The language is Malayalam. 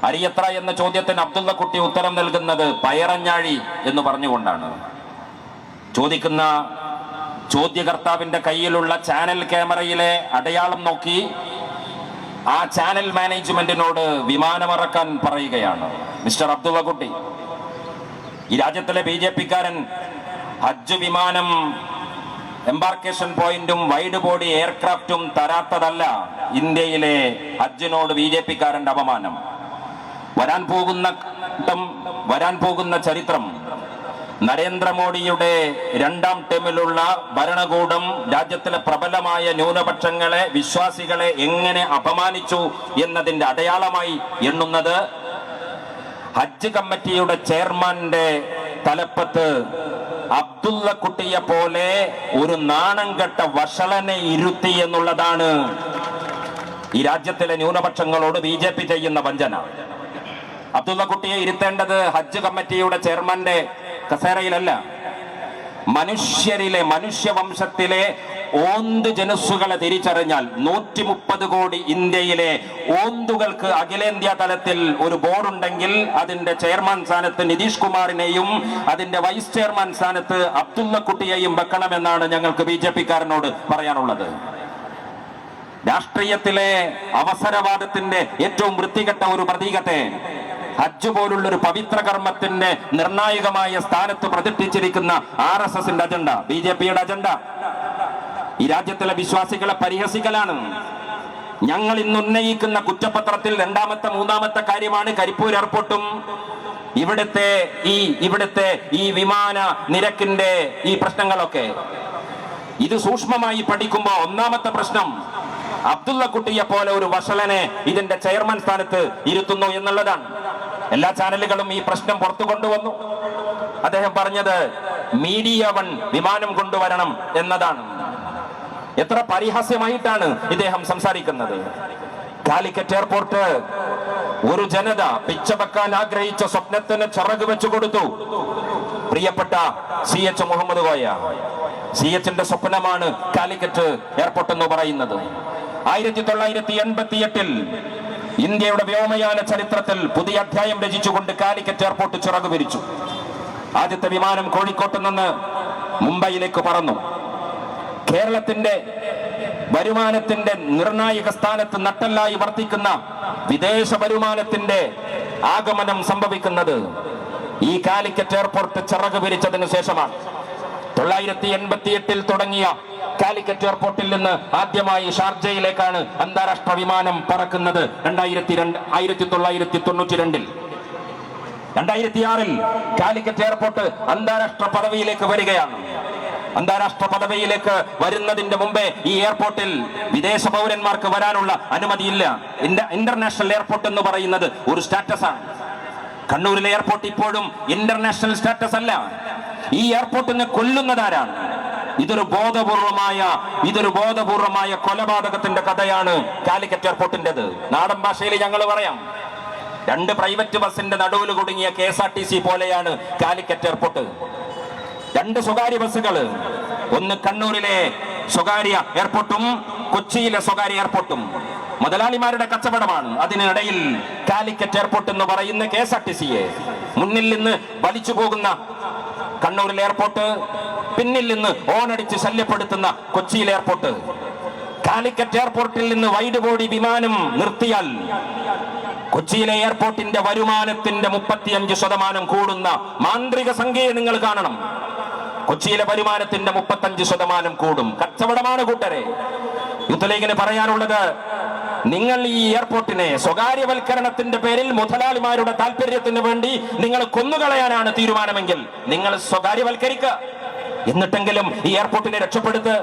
അരിയത്ര എന്ന ചോദ്യത്തിന് അബ്ദുള്ള കുട്ടി ഉത്തരം നൽകുന്നത് പയറഞ്ഞാഴി എന്ന് പറഞ്ഞുകൊണ്ടാണ്. ചോദിക്കുന്ന ചോദ്യകർത്താവിന്റെ കയ്യിലുള്ള ചാനൽ ക്യാമറയിലെ അടയാളം നോക്കി ആ ചാനൽ മാനേജ്മെന്റിനോട് വിമാനമിറക്കാൻ പറയുകയാണ്. മിസ്റ്റർ അബ്ദുള്ള കുട്ടി, ഈ രാജ്യത്തിലെ BJP-കാരൻ ഹജ്ജ് വിമാനം എംബാർക്കേഷൻ പോയിന്റും വൈഡ് ബോഡി എയർക്രാഫ്റ്റും തരാത്തതല്ല ഇന്ത്യയിലെ ഹജ്ജിനോട് BJP-കാരന്റെ അപമാനം. വരാൻ പോകുന്ന ചരിത്രം നരേന്ദ്രമോദിയുടെ 2ാം ടേമിലുള്ള ഭരണകൂടം രാജ്യത്തിലെ പ്രബലമായ ന്യൂനപക്ഷങ്ങളെ, വിശ്വാസികളെ എങ്ങനെ അപമാനിച്ചു എന്നതിന്റെ അടയാളമായി എണ്ണുന്നത് ഹജ്ജ് കമ്മിറ്റിയുടെ ചെയർമാന്റെ തലപ്പത്ത് അബ്ദുള്ള കുട്ടിയെ പോലെ ഒരു നാണം കെട്ട വഷളനെ ഇരുത്തി എന്നുള്ളതാണ് ഈ രാജ്യത്തിലെ ന്യൂനപക്ഷങ്ങളോട് BJP ചെയ്യുന്ന വഞ്ചന. അബ്ദുള്ള കുട്ടിയെ ഇരുത്തേണ്ടത് ഹജ്ജ് കമ്മിറ്റിയുടെ ചെയർമാന്റെ കസേരയിലല്ല, മനുഷ്യവംശത്തിലെ ഓന്ത് ജനുസ്സുകളെ തിരിച്ചറിഞ്ഞാൽ 130 കോടി ഇന്ത്യയിലെ ഓന്തുകൾക്ക് അഖിലേന്ത്യാ തലത്തിൽ ഒരു ബോർഡുണ്ടെങ്കിൽ അതിന്റെ ചെയർമാൻ സ്ഥാനത്ത് നിതീഷ് കുമാറിനെയും അതിന്റെ വൈസ് ചെയർമാൻ സ്ഥാനത്ത് അബ്ദുള്ള കുട്ടിയെയും വെക്കണമെന്നാണ് ഞങ്ങൾക്ക് BJP-കാരനോട് പറയാനുള്ളത്. രാഷ്ട്രീയത്തിലെ അവസരവാദത്തിന്റെ ഏറ്റവും വൃത്തികെട്ട ഒരു പ്രതീകത്തെ ഹജ്ജ് പോലുള്ള ഒരു പവിത്ര കർമ്മത്തിന്റെ നിർണായകമായ സ്ഥാനത്ത് പ്രതിഷ്ഠിച്ചിരിക്കുന്ന RSSന്റെ അജണ്ട, BJP-യുടെ അജണ്ട ഈ രാജ്യത്തിലെ വിശ്വാസികളെ പരിഹസിക്കലാണ്. ഞങ്ങൾ ഇന്ന് ഉന്നയിക്കുന്ന കുറ്റപത്രത്തിൽ 2ാമത്തെ 3ാമത്തെ കാര്യമാണ് കരിപ്പൂർ എയർപോർട്ടും ഇവിടുത്തെ ഈ വിമാന നിരക്കിന്റെ ഈ പ്രശ്നങ്ങളൊക്കെ. ഇത് സൂക്ഷ്മമായി പഠിക്കുമ്പോൾ 1ാമത്തെ പ്രശ്നം അബ്ദുള്ള കുട്ടിയെ പോലെ ഒരു വഷളനെ ഇതിന്റെ ചെയർമാൻ സ്ഥാനത്ത് ഇരുത്തുന്നു എന്നുള്ളതാണ്. എല്ലാ ചാനലുകളും ഈ പ്രശ്നം പുറത്തു കൊണ്ടുവന്നു. അദ്ദേഹം പറഞ്ഞത് മീഡിയ 1 വിമാനം കൊണ്ടുവരണം എന്നതാണ്. എത്ര പരിഹാസ്യമായിട്ടാണ് ഇദ്ദേഹം സംസാരിക്കുന്നത്. കാലിക്കറ്റ് എയർപോർട്ട് ഒരു ജനത പിച്ചവെക്കാൻ ആഗ്രഹിച്ച സ്വപ്നത്തിന് ചിറക് വെച്ചു കൊടുത്തു. പ്രിയപ്പെട്ട CH മുഹമ്മദ് കോയ, CHന്റെ സ്വപ്നമാണ് കാലിക്കറ്റ് എയർപോർട്ട് എന്ന് പറയുന്നത്. 1988-ൽ ഇന്ത്യയുടെ വ്യോമയാന ചരിത്രത്തിൽ പുതിയ അധ്യായം രചിച്ചുകൊണ്ട് കാലിക്കറ്റ് എയർപോർട്ട് ചിറക് വിരിച്ചു. ആദ്യത്തെ വിമാനം കോഴിക്കോട്ട് നിന്ന് മുംബൈയിലേക്ക് പറന്നു. കേരളത്തിന്റെ വരുമാനത്തിന്റെ നിർണായക സ്ഥാനത്ത് നട്ടെല്ലായി വർത്തിക്കുന്ന വിദേശ വരുമാനത്തിന്റെ ആഗമനം സംഭവിക്കുന്നത് ഈ കാലിക്കറ്റ് എയർപോർട്ട് ചിറക് വിരിച്ചതിനു ശേഷമാണ്. 1988-ൽ തുടങ്ങിയ കാലിക്കറ്റ് എയർപോർട്ടിൽ നിന്ന് ആദ്യമായി ഷാർജയിലേക്കാണ് അന്താരാഷ്ട്ര വിമാനം പറക്കുന്നത് 1992-ൽ. 2006-ൽ കാലിക്കറ്റ് എയർപോർട്ട് അന്താരാഷ്ട്ര പദവിയിലേക്ക് വരികയാണ്. അന്താരാഷ്ട്ര പദവിയിലേക്ക് വരുന്നതിന്റെ മുമ്പേ ഈ എയർപോർട്ടിൽ വിദേശ പൗരന്മാർക്ക് വരാനുള്ള അനുമതിയില്ല. ഇന്റർനാഷണൽ എയർപോർട്ട് എന്ന് പറയുന്നത് ഒരു സ്റ്റാറ്റസ് ആണ്. കണ്ണൂരിലെ എയർപോർട്ട് ഇപ്പോഴും ഇന്റർനാഷണൽ സ്റ്റാറ്റസ് അല്ല. ഈ എയർപോർട്ടിനെ കൊല്ലുന്നതാരാണ്? ഇതൊരു ബോധപൂർവമായ കൊലപാതകത്തിന്റെ കഥയാണ് കാലിക്കറ്റ് എയർപോർട്ടിൻ്റെത്. നാടൻ ഭാഷയിൽ ഞങ്ങൾ പറയാം, 2 പ്രൈവറ്റ് ബസിന്റെ നടുവിൽ കുടുങ്ങിയ KSRTC പോലെയാണ് കാലിക്കറ്റ് എയർപോർട്ട്. 2 സ്വകാര്യ ബസ്സുകൾ, ഒന്ന് കണ്ണൂരിലെ സ്വകാര്യ എയർപോർട്ടും കൊച്ചിയിലെ സ്വകാര്യ എയർപോർട്ടും. മുതലാളിമാരുടെ കച്ചവടമാണ്. അതിനിടയിൽ കാലിക്കറ്റ് എയർപോർട്ട് എന്ന് പറയുന്ന KSRTCയെ മുന്നിൽ നിന്ന് വലിച്ചു പോകുന്ന കണ്ണൂരിലെ എയർപോർട്ട്, പിന്നിൽ നിന്ന് ഓണടിച്ച് ശല്യപ്പെടുത്തുന്ന കൊച്ചിയിലെ എയർപോർട്ട്. കാലിക്കറ്റ് എയർപോർട്ടിൽ നിന്ന് വൈഡ് ബോഡി വിമാനം നിർത്തിയാൽ കൊച്ചിയിലെ എയർപോർട്ടിന്റെ വരുമാനത്തിന്റെ 35% കൂടുന്ന മാന്ത്രിക സംഖ്യയെ നിങ്ങൾ കാണണം. കൊച്ചിയിലെ വരുമാനത്തിന്റെ 35% കൂടും. കച്ചവടമാണ് കൂട്ടരെ. യൂത്ത് ലീഗിന് പറയാനുള്ളത്, നിങ്ങൾ ഈ എയർപോർട്ടിനെ സ്വകാര്യവൽക്കരണത്തിന്റെ പേരിൽ മുതലാളിമാരുടെ താല്പര്യത്തിന് വേണ്ടി നിങ്ങൾ കൊന്നുകളയാനാണ് തീരുമാനമെങ്കിൽ നിങ്ങൾ സ്വകാര്യവൽക്കരിക്കുക. എന്നിട്ടെങ്കിലും ഈ എയർപോർട്ടിനെ രക്ഷപ്പെടുത്ത്.